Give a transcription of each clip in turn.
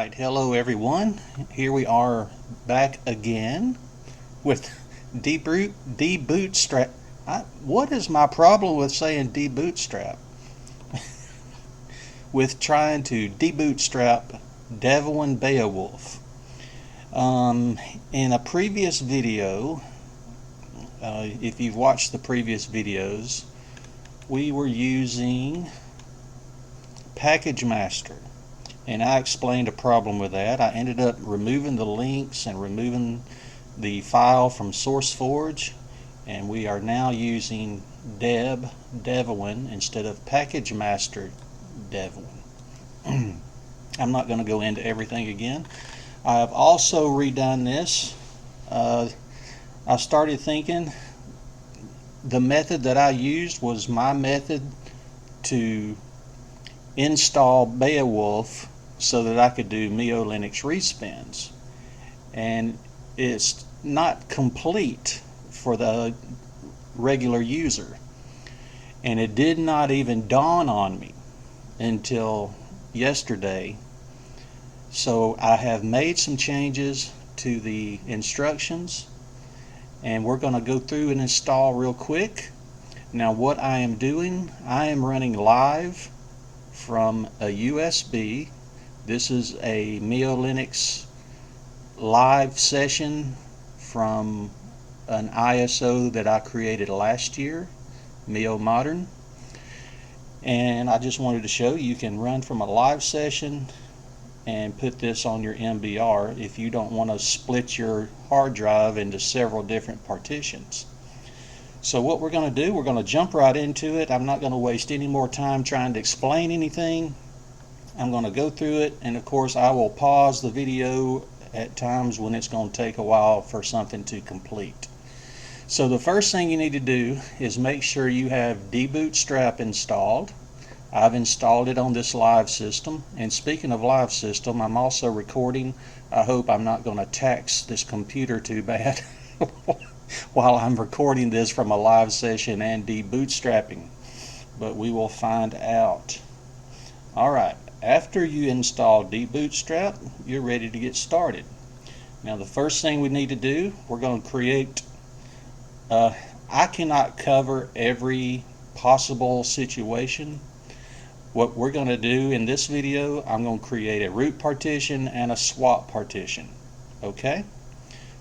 Alright, hello everyone. Here we are back again with debootstrap. What is my problem with saying debootstrap? With trying to debootstrap Devuan Beowulf. In a previous video, if you've watched the previous videos, we were using Package Master. And I explained a problem with that. I ended up removing the links and removing the file from SourceForge, and we are now using Devuan instead of Package Master Devuan. I'm not going to go into everything again. I have also redone this. I started thinking the method that I used was my method to install Beowulf so that I could do Mio Linux respins, and it's not complete for the regular user, and it did not even dawn on me until yesterday. So I have made some changes to the instructions, and we're going to go through and install real quick. Now what I am doing, I am running live from a USB. This is a Mio Linux live session from an ISO that I created last year, Mio Modern. And I just wanted to show you can run from a live session and put this on your MBR if you don't want to split your hard drive into several different partitions. So what we're going to do, we're going to jump right into it. I'm not going to waste any more time trying to explain anything. I'm going to go through it, and of course I will pause the video at times when it's going to take a while for something to complete. So the first thing you need to do is make sure you have debootstrap installed. I've installed it on this live system, and speaking of live system, I'm also recording. I hope I'm not going to tax this computer too bad while I'm recording this from a live session and debootstrapping, but we will find out. Alright, after you install debootstrap, you're ready to get started. Now the first thing we need to do, we're going to create, I cannot cover every possible situation. What we're going to do in this video, I'm going to create a root partition and a swap partition. Okay?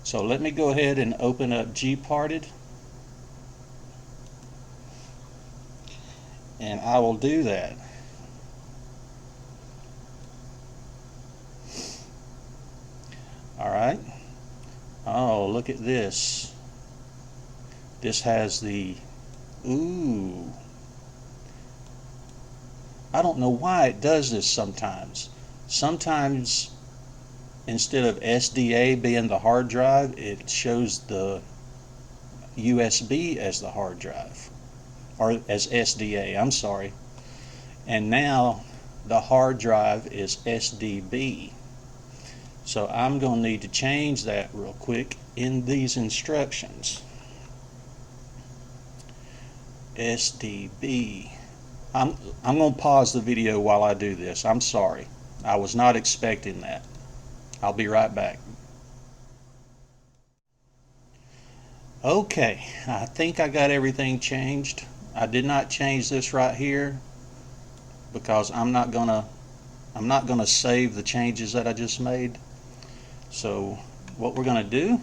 So let me go ahead and open up gparted, and I will do that. Alright. Oh, look at this. This has the, ooh. I don't know why it does this sometimes. Sometimes instead of SDA being the hard drive, it shows the USB as the hard drive, or as SDA, I'm sorry. And now the hard drive is SDB. So I'm going to need to change that real quick in these instructions. SDB. I'm going to pause the video while I do this. I'm sorry. I was not expecting that. I'll be right back. Okay, I think I got everything changed. I did not change this right here because I'm not gonna save the changes that I just made. So what we're going to do,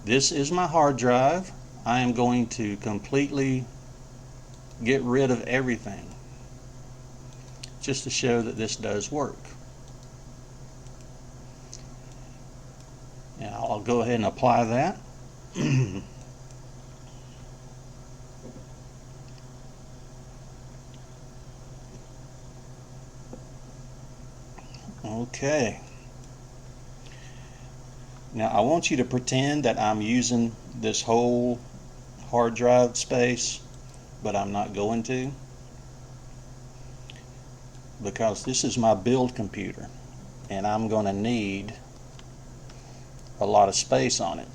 this is my hard drive. I am going to completely get rid of everything just to show that this does work. And I'll go ahead and apply that. Okay. Now I want you to pretend that I'm using this whole hard drive space, but I'm not going to, because this is my build computer and I'm going to need a lot of space on it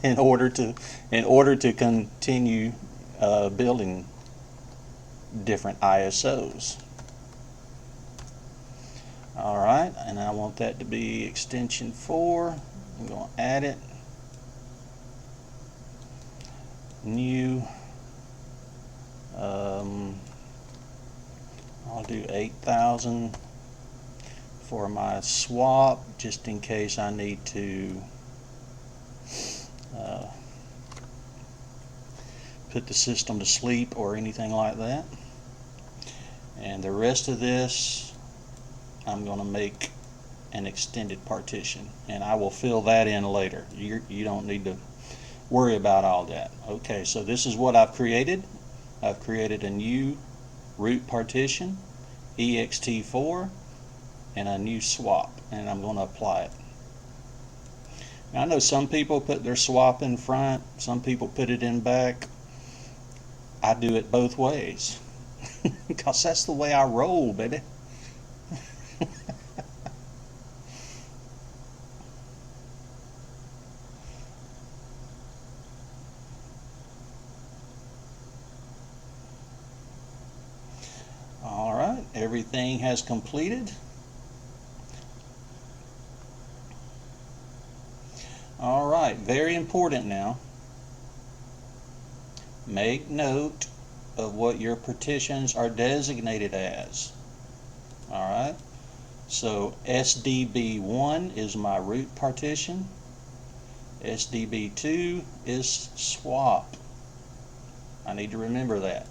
in order to continue building different ISOs. Alright, and I want that to be extension 4. I'm going to add it. New. I'll do 8,000 for my swap, just in case I need to put the system to sleep or anything like that. And the rest of this, I'm going to make an extended partition, and I will fill that in later. You don't need to worry about all that. Okay, so this is what I've created. I've created a new root partition, ext4, and a new swap, and I'm going to apply it. Now, I know some people put their swap in front, some people put it in back. I do it both ways because that's the way I roll, baby. Alright, everything has completed. Alright, very important now. Make note of what your partitions are designated as. Alright, so SDB1 is my root partition. SDB2 is swap. I need to remember that.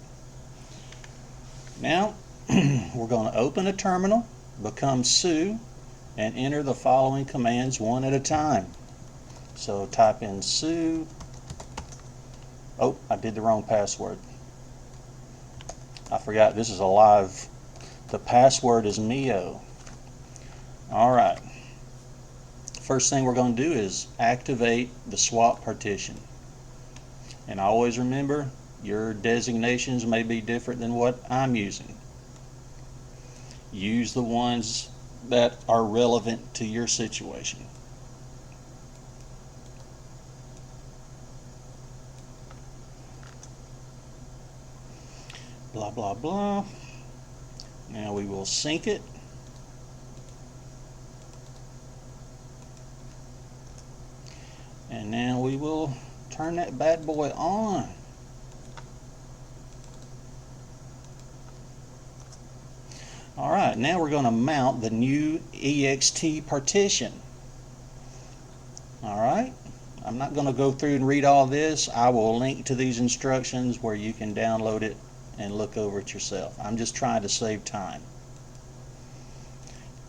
Now, we're going to open a terminal, become su, and enter the following commands one at a time. So type in su. Oh, I did the wrong password. I forgot this is a live. The password is Mio. Alright. First thing we're going to do is activate the swap partition. And always remember, your designations may be different than what I'm using. Use the ones that are relevant to your situation. Blah, blah, blah. Now we will sync it. And now we will turn that bad boy on. Alright, now we're going to mount the new ext partition. Alright, I'm not going to go through and read all this. I will link to these instructions where you can download it and look over it yourself. I'm just trying to save time.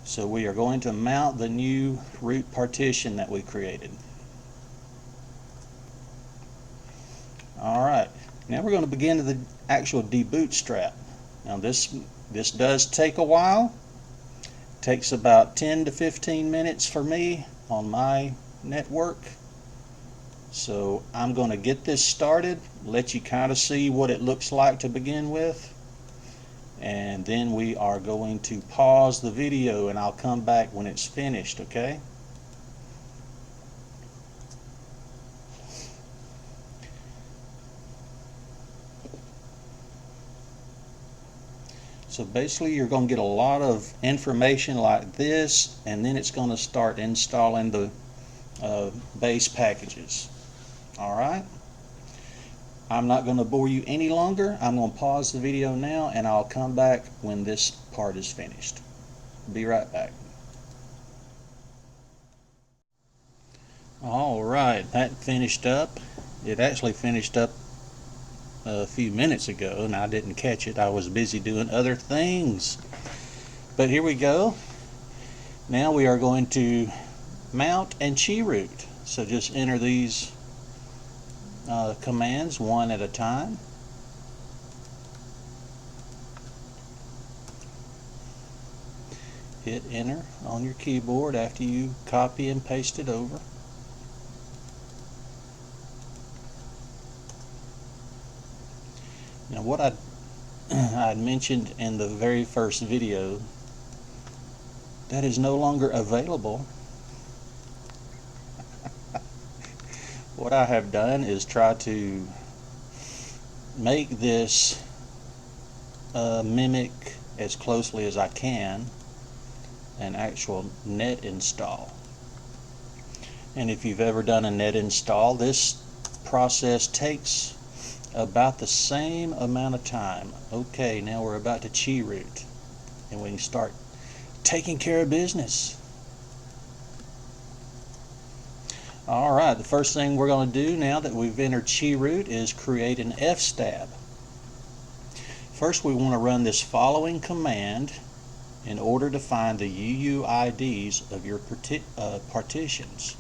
So we are going to mount the new root partition that we created. Alright, now we're going to begin the actual debootstrap. Now this does take a while. It takes about 10 to 15 minutes for me on my network. So I'm going to get this started, let you kind of see what it looks like to begin with, and then we are going to pause the video and I'll come back when it's finished, okay? So basically you're going to get a lot of information like this, and then it's going to start installing the base packages. Alright, I'm not going to bore you any longer. I'm going to pause the video now and I'll come back when this part is finished. Be right back. Alright, that finished up. It actually finished up a few minutes ago and I didn't catch it. I was busy doing other things. But here we go. Now we are going to mount and chi-root. So just enter these commands one at a time. Hit enter on your keyboard after you copy and paste it over. Now what I mentioned in the very first video, that is no longer available. What I have done is try to make this mimic as closely as I can an actual net install. And if you've ever done a net install, this process takes about the same amount of time. Okay, now we're about to chi-root, and we can start taking care of business. Alright, the first thing we're going to do now that we've entered chi-root is create an fstab. First, we want to run this following command in order to find the UUIDs of your partitions.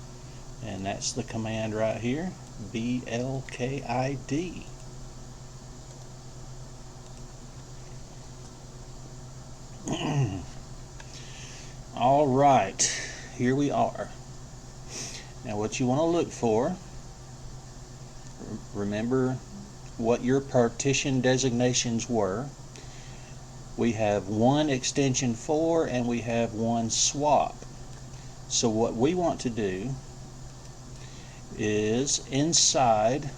And that's the command right here, BLKID. Alright, here we are. Now what you want to look for, remember what your partition designations were. We have one extension 4 and we have one swap. So what we want to do is inside,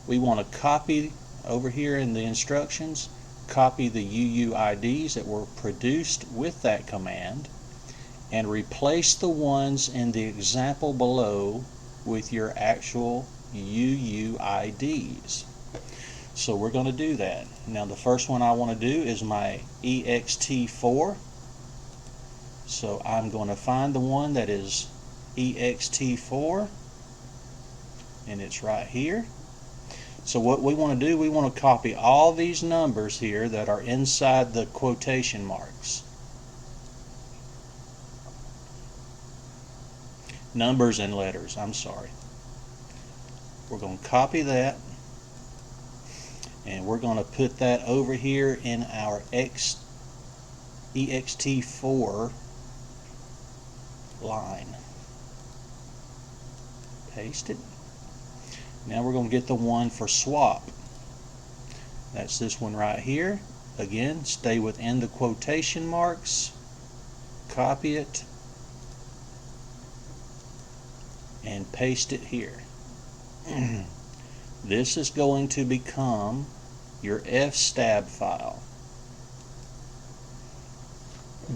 we want to copy over here in the instructions, copy the UUIDs that were produced with that command and replace the ones in the example below with your actual UUIDs. So we're going to do that. Now the first one I want to do is my ext4. So I'm going to find the one that is ext4, and it's right here. So what we want to do, we want to copy all these numbers here that are inside the quotation marks. Numbers and letters, I'm sorry. We're going to copy that, and we're going to put that over here in our ext4 line. Paste it. Now we're going to get the one for swap. That's this one right here. Again, stay within the quotation marks, copy it, and paste it here. This is going to become your fstab file.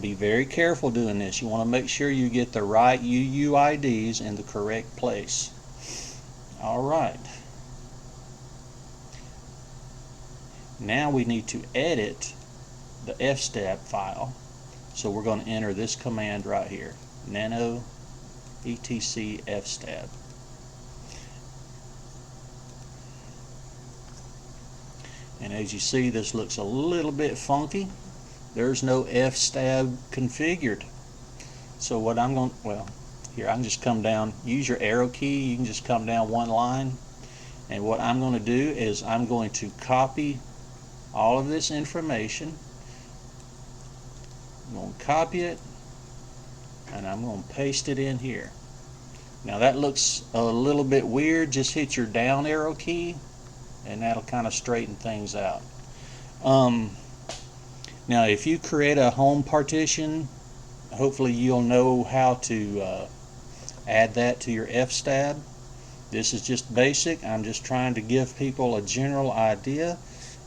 Be very careful doing this. You want to make sure you get the right UUIDs in the correct place. Alright. Now we need to edit the fstab file. So we're going to enter this command right here, nano etc fstab. And as you see, this looks a little bit funky. There's no fstab configured. So what I'm going to, well, here I can just come down, use your arrow key, you can just come down one line. And what I'm going to do is I'm going to copy all of this information. I'm going to copy it, and I'm going to paste it in here. Now that looks a little bit weird. Just hit your down arrow key and that'll kind of straighten things out. Now if you create a home partition, hopefully you'll know how to add that to your fstab. This is just basic. I'm just trying to give people a general idea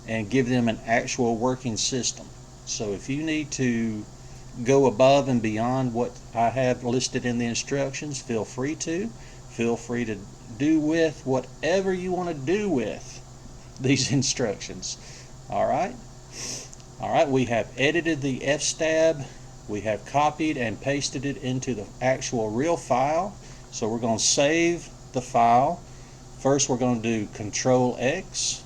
and give them an actual working system. So if you need to go above and beyond what I have listed in the instructions, feel free to. Feel free to do with whatever you want to do with these instructions. Alright? Alright, we have edited the fstab. We have copied and pasted it into the actual real file. So we're going to save the file. First we're going to do Control X.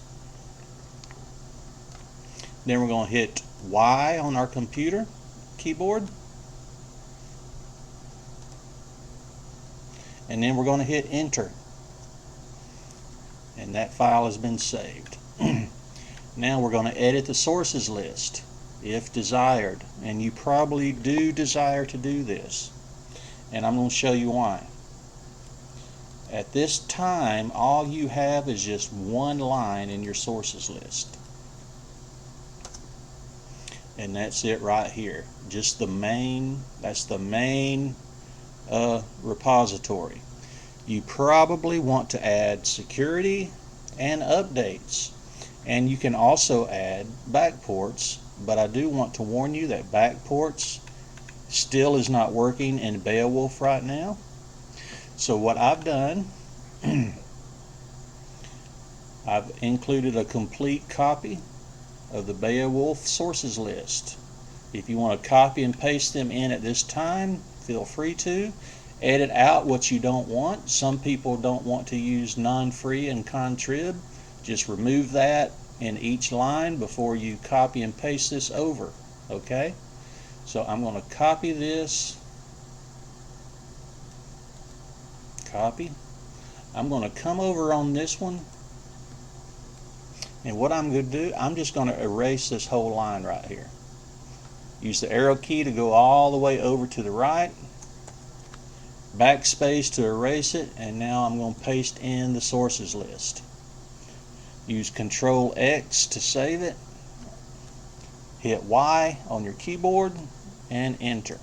Then we're going to hit Y on our computer keyboard. And then we're going to hit Enter. And that file has been saved. Now we're going to edit the sources list if desired. And you probably do desire to do this. And I'm going to show you why. At this time, all you have is just one line in your sources list. And that's it right here. Just the main, that's the main repository. You probably want to add security and updates. And you can also add backports, but I do want to warn you that backports Still is not working in Beowulf right now. So what I've done, I've included a complete copy of the Beowulf sources list. If you want to copy and paste them in at this time, feel free to. Edit out what you don't want. Some people don't want to use non-free and contrib. Just remove that in each line before you copy and paste this over. Okay? So I'm going to copy this. Copy. I'm going to come over on this one. And what I'm going to do, I'm just going to erase this whole line right here. Use the arrow key to go all the way over to the right. Backspace to erase it. And now I'm going to paste in the sources list. Use Control X to save it. Hit Y on your keyboard and enter.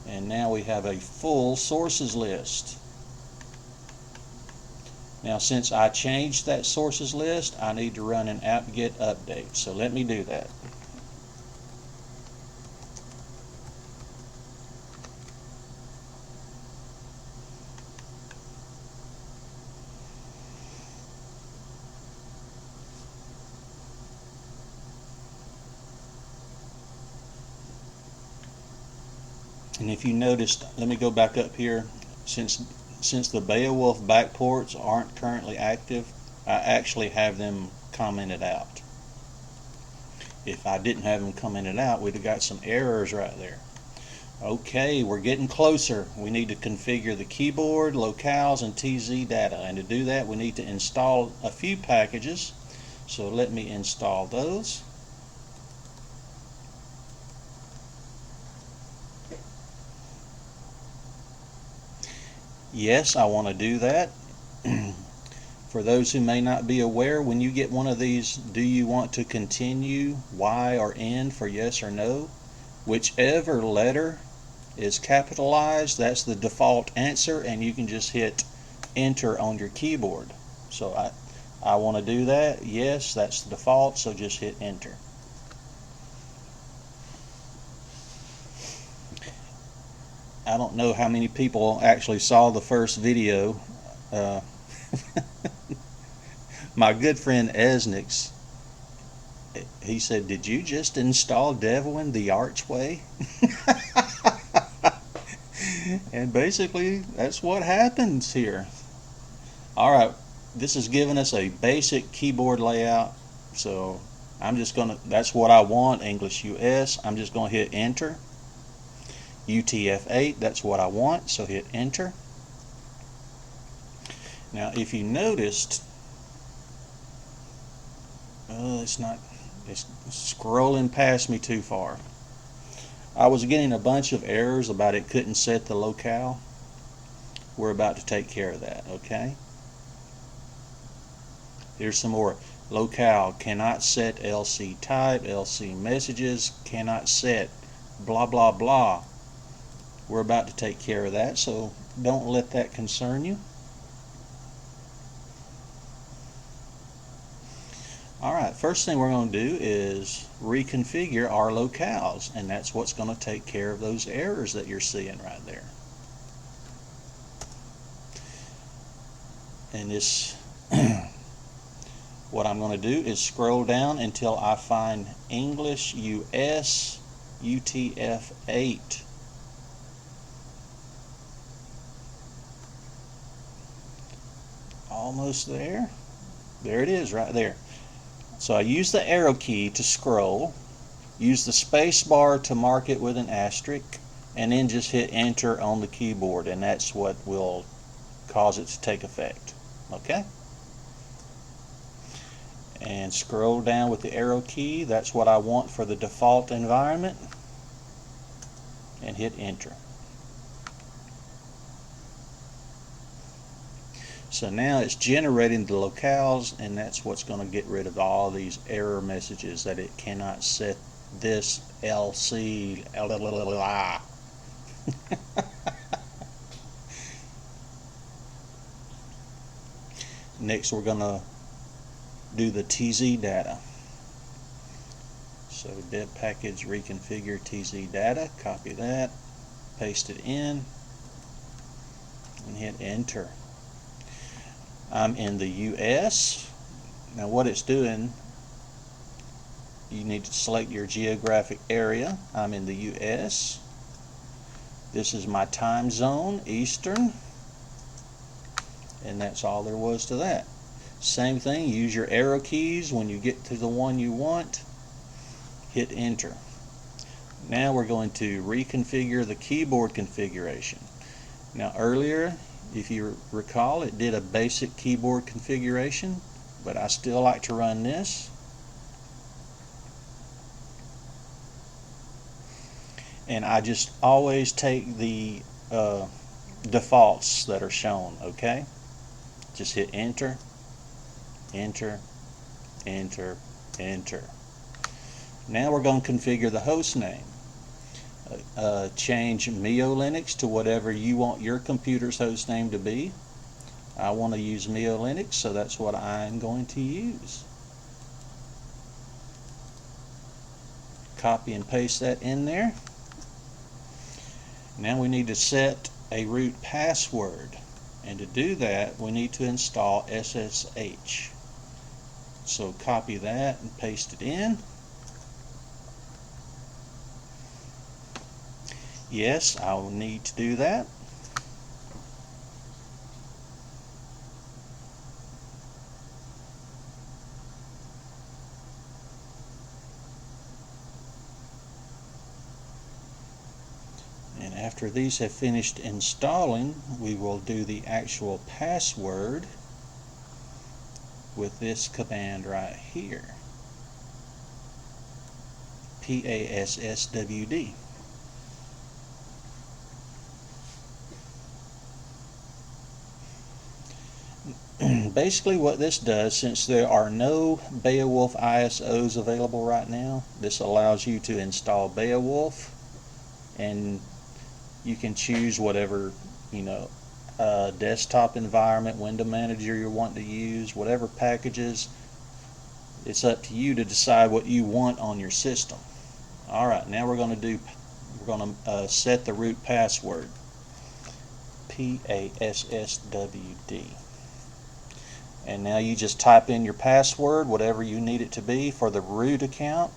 And now we have a full sources list. Now since I changed that sources list, I need to run an apt-get update. So let me do that. And if you noticed, let me go back up here. Since the Beowulf backports aren't currently active, I actually have them commented out. If I didn't have them commented out, we'd have got some errors right there. Okay, we're getting closer. We need to configure the keyboard, locales, and TZ data. And to do that, we need to install a few packages. So let me install those. Yes, I want to do that. For those who may not be aware, when you get one of these, do you want to continue Y or N for yes or no? Whichever letter is capitalized, that's the default answer, and you can just hit enter on your keyboard. So I want to do that. Yes, that's the default, so just hit enter. I don't know how many people actually saw the first video. My good friend Esnix, he said, "Did you just install Devuan the Archway?" And basically, that's what happens here. Alright, this is giving us a basic keyboard layout. So I'm just going to, that's what I want, English US. I'm just going to hit enter. UTF-8, that's what I want, so hit enter. Now if you noticed, it's scrolling past me too far. I was getting a bunch of errors about it couldn't set the locale. We're about to take care of that, okay? Here's some more. Locale, cannot set LC type, LC messages, cannot set blah blah blah. We're about to take care of that, so don't let that concern you. Alright, first thing we're going to do is reconfigure our locales, and that's what's going to take care of those errors that you're seeing right there. And this, what I'm going to do is scroll down until I find English US UTF-8. Almost there. There it is right there. So I use the arrow key to scroll, use the space bar to mark it with an asterisk, and then just hit enter on the keyboard, and that's what will cause it to take effect. Okay? And scroll down with the arrow key. That's what I want for the default environment, and hit enter. So now it's generating the locales, and that's what's going to get rid of all these error messages that it cannot set this LC. Next we're going to do the TZ data. So deb package reconfigure tz data, copy that, paste it in, and hit enter. I'm in the US. Now what it's doing, you need to select your geographic area. I'm in the US. This is my time zone, Eastern, and that's all there was to that. Same thing, use your arrow keys. When you get to the one you want, hit enter. Now we're going to reconfigure the keyboard configuration. Now earlier, if you recall, it did a basic keyboard configuration, but I still like to run this. And I just always take the defaults that are shown, okay? Just hit enter, enter, enter, enter. Now we're going to configure the host name. Change Mio Linux to whatever you want your computer's host name to be. I want to use Mio Linux, so that's what I'm going to use. Copy and paste that in there. Now we need to set a root password, and to do that we need to install SSH. So copy that and paste it in. Yes, I will need to do that. And after these have finished installing, we will do the actual password with this command right here. PASSWD. Basically what this does, since there are no Beowulf ISOs available right now, this allows you to install Beowulf, and you can choose whatever, desktop environment, window manager you want to use, whatever packages. It's up to you to decide what you want on your system. Alright, now we're going to set the root password. PASSWD. And now you just type in your password, whatever you need it to be for the root account.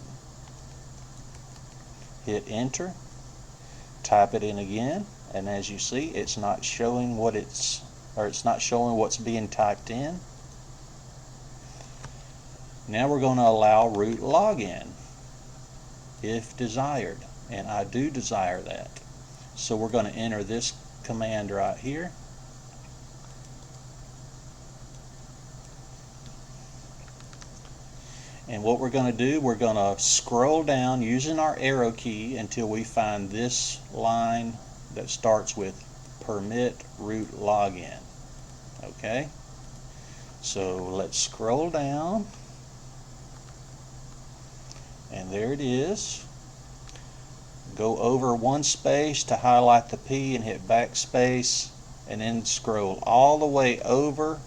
Hit enter. Type it in again, and as you see, it's not showing what's being typed in. Now we're going to allow root login if desired, and I do desire that. So we're going to enter this command right here. And what we're going to do, we're going to scroll down using our arrow key until we find this line that starts with permit root login. Okay? So let's scroll down. And there it is. Go over one space to highlight the P and hit backspace, and then scroll all the way over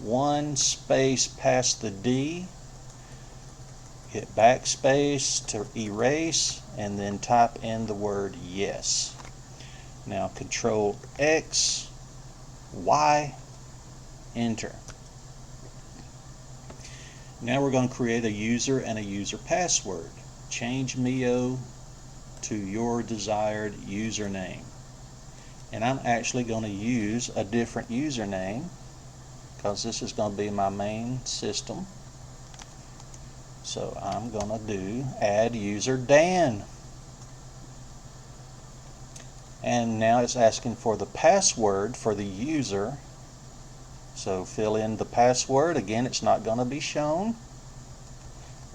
one space past the D. Hit backspace to erase, and then type in the word yes. Now Control X, Y, enter. Now we're going to create a user and a user password. Change Mio to your desired username. And I'm actually going to use a different username because this is going to be my main system. So I'm going to do add user Dan. And now it's asking for the password for the user. So fill in the password. Again, it's not going to be shown.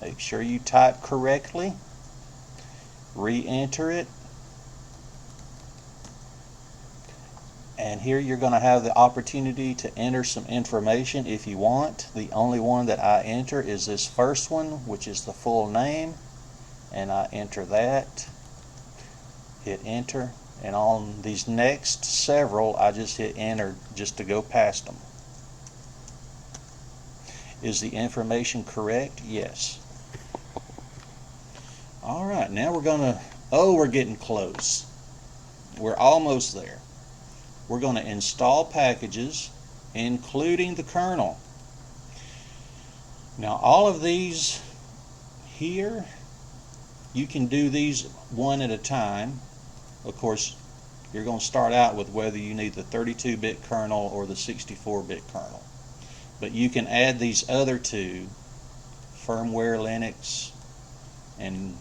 Make sure you type correctly. Re-enter it. And here you're going to have the opportunity to enter some information if you want. The only one that I enter is this first one, which is the full name, and I enter that. Hit enter, and on these next several I just hit enter just to go past them. Is the information correct? Yes. Alright, now we're gonna, oh, we're getting close. We're almost there. We're gonna install packages, including the kernel. Now all of these here, you can do these one at a time. Of course, you're going to start out with whether you need the 32-bit kernel or the 64-bit kernel. But you can add these other two, firmware Linux and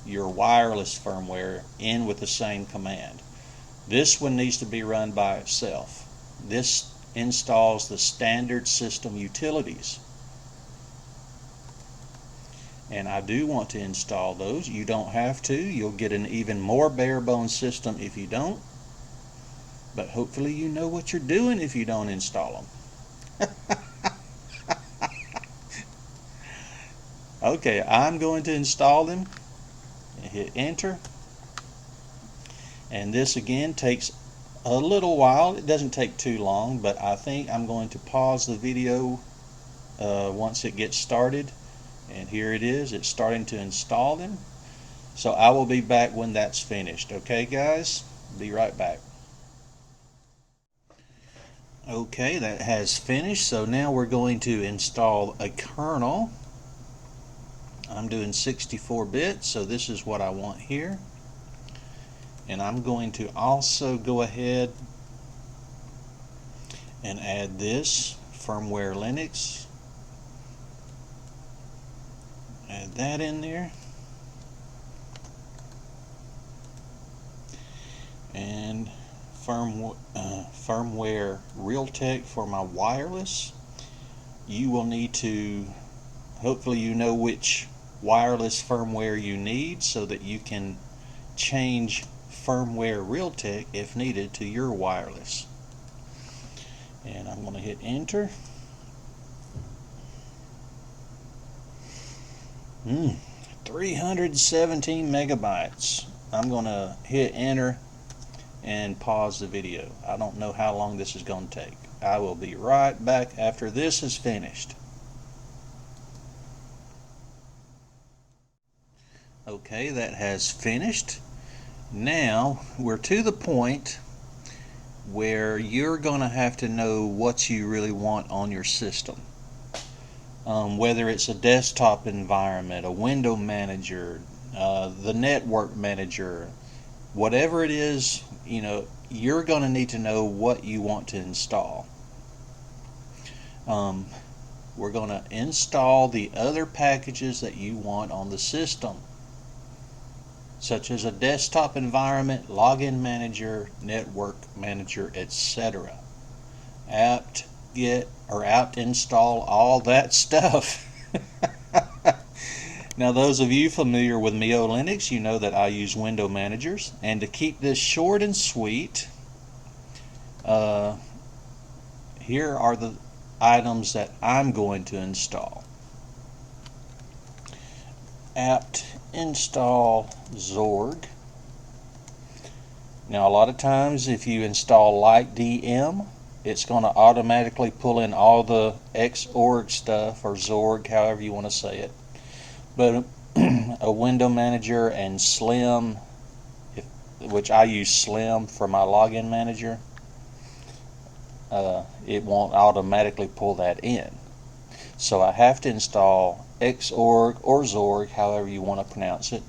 your wireless firmware, in with the same command. This one needs to be run by itself. This installs the standard system utilities. And I do want to install those. You don't have to. You'll get an even more bare bones system if you don't. But hopefully you know what you're doing if you don't install them. Okay, I'm going to install them. Hit enter. And this again takes a little while. It doesn't take too long, but I think I'm going to pause the video once it gets started. And here it is. It's starting to install them. So I will be back when that's finished. Okay, guys? Be right back. Okay, that has finished. So now we're going to install a kernel. I'm doing 64-bit, so this is what I want here. And I'm going to also go ahead and add this firmware Linux. Add that in there. And firmware Realtek for my wireless. You will need to, hopefully you know which wireless firmware you need so that you can change firmware Realtek if needed to your wireless. And I'm going to hit enter. 317 megabytes. I'm going to hit enter and pause the video. I don't know how long this is going to take. I will be right back after this is finished. Okay, that has finished. Now we're to the point where you're going to have to know what you really want on your system. Whether it's a desktop environment, a window manager, the network manager, whatever it is, you know, you're going to need to know what you want to install. We're going to install the other packages that you want on the system, such as a desktop environment, login manager, network manager, etc. apt get or apt install, all that stuff. Now those of you familiar with Mio Linux, you know that I use window managers, and to keep this short and sweet, here are the items that I'm going to install. Apt install Zorg. Now a lot of times if you install light DM, it's going to automatically pull in all the Xorg stuff, or Zorg, however you want to say it. But a window manager and Slim, which I use Slim for my login manager, it won't automatically pull that in. So I have to install Xorg or Zorg, however you want to pronounce it.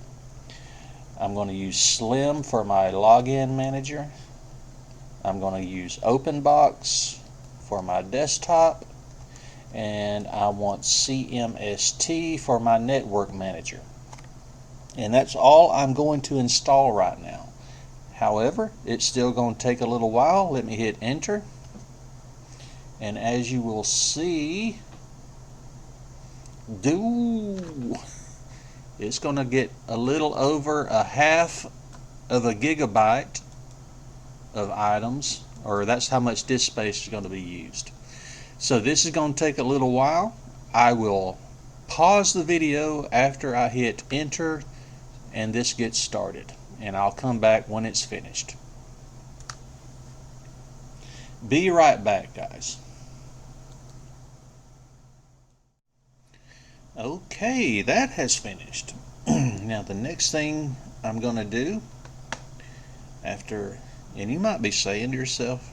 I'm going to use Slim for my login manager. I'm going to use OpenBox for my desktop, and I want CMST for my network manager. And that's all I'm going to install right now. However, it's still going to take a little while. Let me hit enter, and as you will see, it's going to get a little over a half of a gigabyte of items, or that's how much disk space is going to be used. So this is going to take a little while. I will pause the video after I hit enter and this gets started, and I'll come back when it's finished. Be right back, guys. Okay, that has finished. Now the next thing I'm going to do after, and you might be saying to yourself,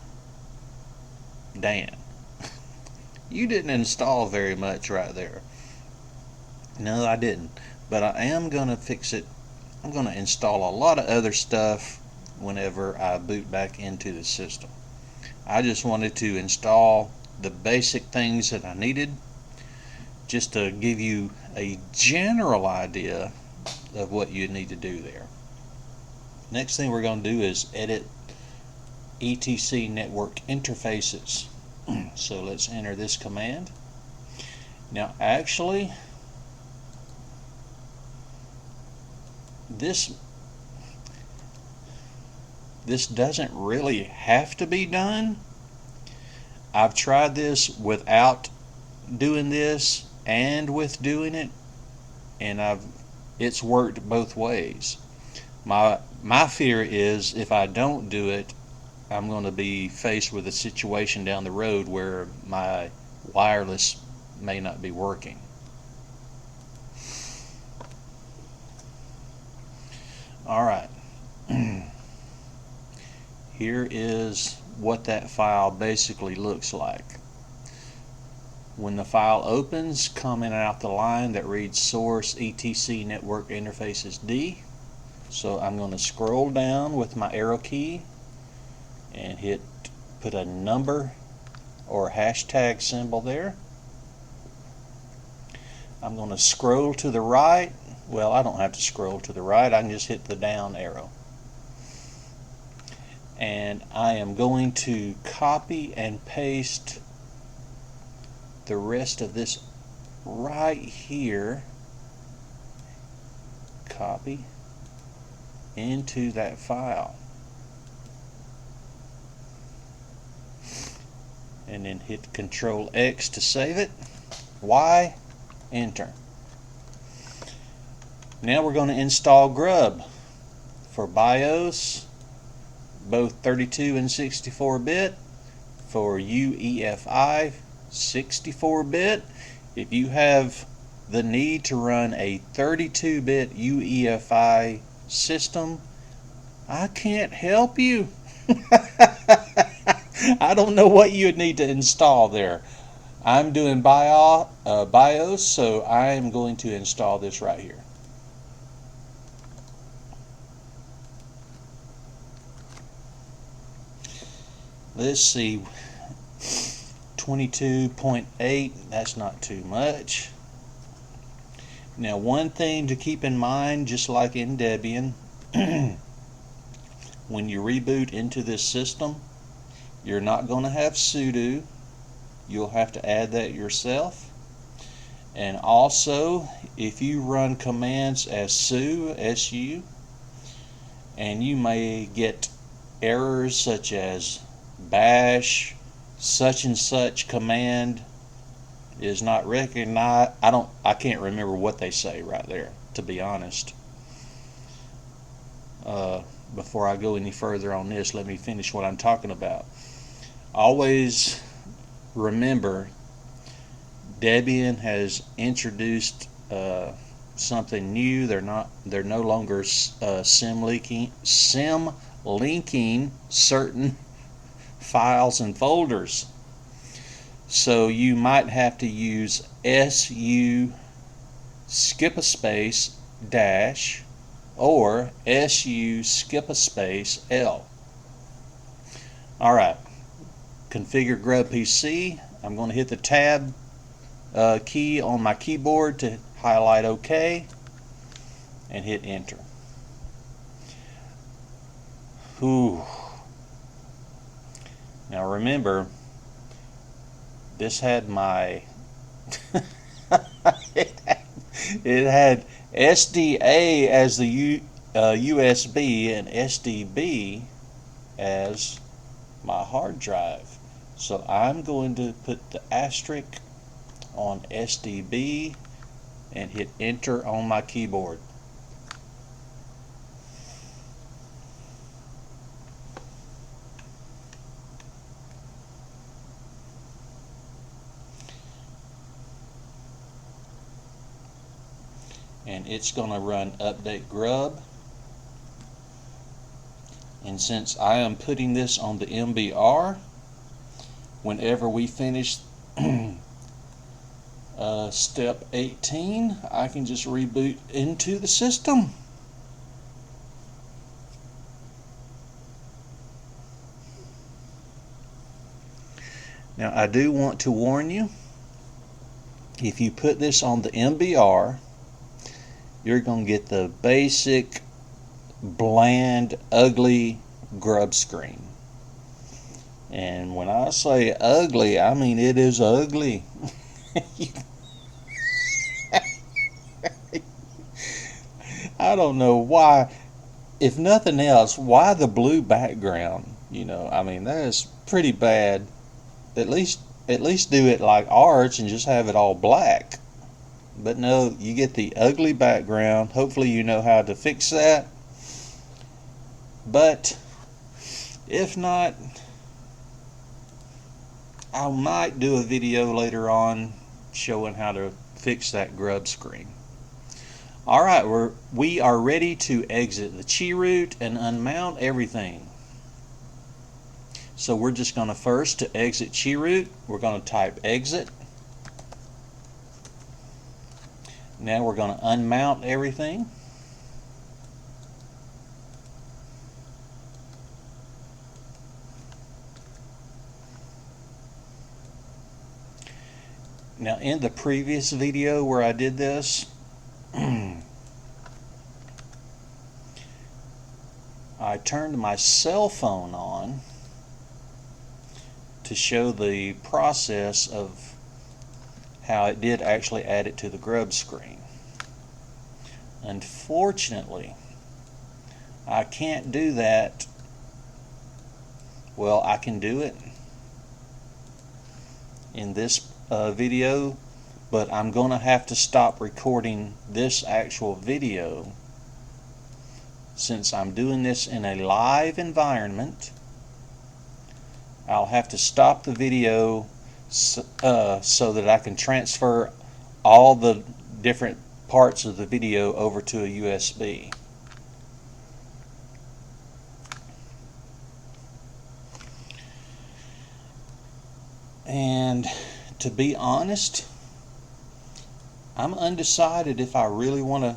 Dan, you didn't install very much right there. No, I didn't, but I am going to fix it. I'm going to install a lot of other stuff whenever I boot back into the system. I just wanted to install the basic things that I needed just to give you a general idea of what you need to do there. Next thing we're going to do is edit etc network interfaces. So let's enter this command. Now actually this doesn't really have to be done. I've tried this without doing this and with doing it, and it's worked both ways. My fear is if I don't do it, I'm going to be faced with a situation down the road where my wireless may not be working. Alright, here is what that file basically looks like. When the file opens, comment out the line that reads source etc network interfaces D. So I'm going to scroll down with my arrow key and put a number or hashtag symbol there. I'm going to scroll to the right. Well, I don't have to scroll to the right, I can just hit the down arrow. And I am going to copy and paste the rest of this right here. Copy into that file. And then hit Control X to save it. Y, enter. Now we're going to install grub for BIOS, both 32 and 64-bit, for UEFI 64-bit. If you have the need to run a 32-bit UEFI system, I can't help you. I don't know what you would need to install there. I'm doing BIOS, so I am going to install this right here. Let's see, 22.8, that's not too much. Now one thing to keep in mind, just like in Debian, when you reboot into this system, you're not going to have sudo. You'll have to add that yourself. And also, if you run commands as su, and you may get errors such as bash such and such command is not recognized. I can't remember what they say right there, to be honest. Before I go any further on this, let me finish what I'm talking about. Always remember, Debian has introduced something new. They're no longer sim linking certain files and folders. So you might have to use su skip a space dash or su skip a space L. Alright, configure grub PC. I'm going to hit the tab key on my keyboard to highlight OK and hit enter. Whew. Now remember, this had my it had SDA as the USB and SDB as my hard drive. So I'm going to put the asterisk on SDB and hit enter on my keyboard. and it's going to run update grub. And since I am putting this on the MBR, whenever we finish step 18, I can just reboot into the system. Now I do want to warn you, if you put this on the MBR, you're going to get the basic, bland, ugly grub screen. And when I say ugly, I mean it is ugly. I don't know why, if nothing else, why the blue background? You know, I mean, that is pretty bad. At least do it like ours and just have it all black. But no, you get the ugly background. Hopefully you know how to fix that. But if not, I might do a video later on showing how to fix that grub screen. Alright, we are ready to exit the cheroot and unmount everything. So we're just going to first, to exit cheroot, we're going to type exit. Now we're going to unmount everything. Now in the previous video where I did this, I turned my cell phone on to show the process of how it did actually add it to the grub screen. Unfortunately, I can't do that. Well, I can do it in this video, but I'm going to have to stop recording this actual video since I'm doing this in a live environment. I'll have to stop the video so that I can transfer all the different parts of the video over to a USB. And to be honest, I'm undecided if I really want to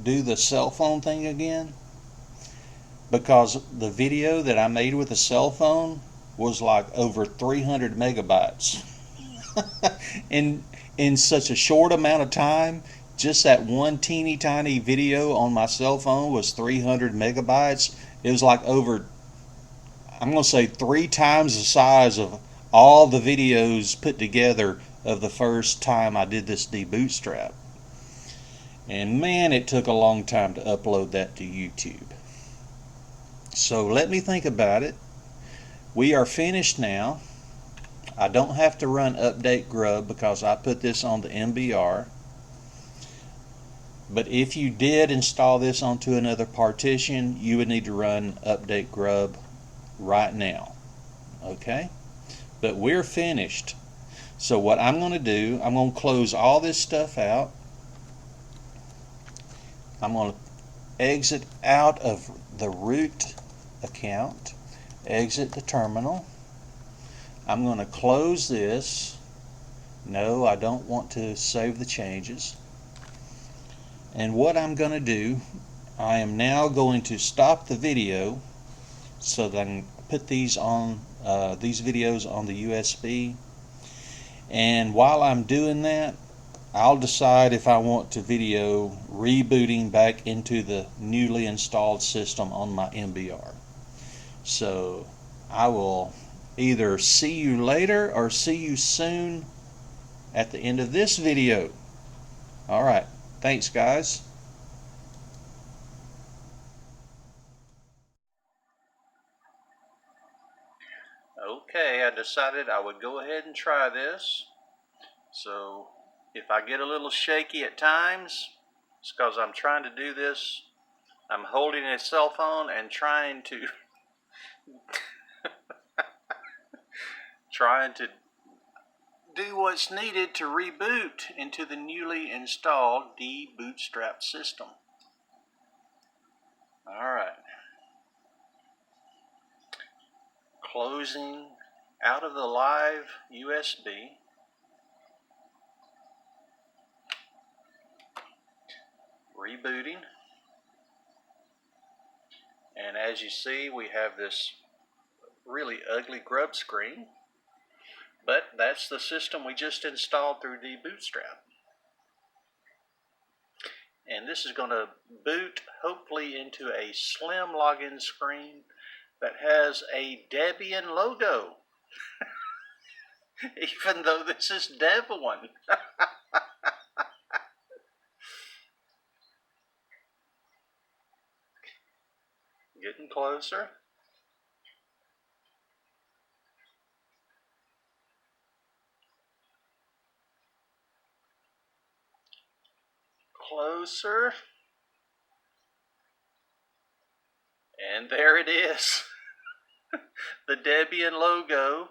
do the cell phone thing again, because the video that I made with the cell phone was like over 300 megabytes. in such a short amount of time, just that one teeny tiny video on my cell phone was 300 megabytes. It was like over, I'm going to say 3 times the size of all the videos put together of the first time I did this debootstrap. And man, it took a long time to upload that to YouTube. So let me think about it. We are finished now. I don't have to run update grub because I put this on the MBR. But if you did install this onto another partition, you would need to run update grub right now. Okay? But we're finished. So what I'm going to do, I'm going to close all this stuff out. I'm going to exit out of the root account, exit the terminal. I'm going to close this. No, I don't want to save the changes. And what I'm going to do, I am now going to stop the video so that I can put these on these videos on the USB. And while I'm doing that, I'll decide if I want to video rebooting back into the newly installed system on my MBR. So I will either see you later or see you soon at the end of this video. Alright, thanks guys. Okay, I decided I would go ahead and try this. So if I get a little shaky at times, it's because I'm trying to do this. I'm holding a cell phone and trying to do what's needed to reboot into the newly installed debootstrap system. Alright. Closing out of the live USB. Rebooting. And as you see, we have this really ugly grub screen. But that's the system we just installed through debootstrap. And this is going to boot hopefully into a slim login screen that has a Devuan logo. Even though this is Devuan. Getting closer. Closer. And there it is. The Devuan logo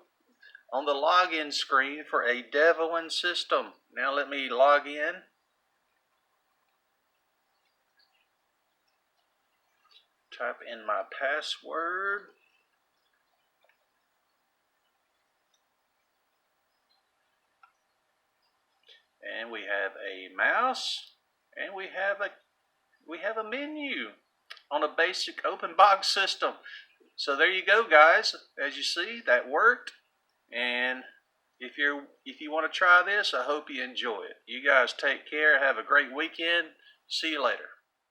on the login screen for a Devuan system. Now let me log in. Type in my password. And we have a mouse, and we have a menu on a basic open box system. So there you go, guys. As you see, that worked. And if you want to try this, I hope you enjoy it. You guys take care. Have a great weekend. See you later.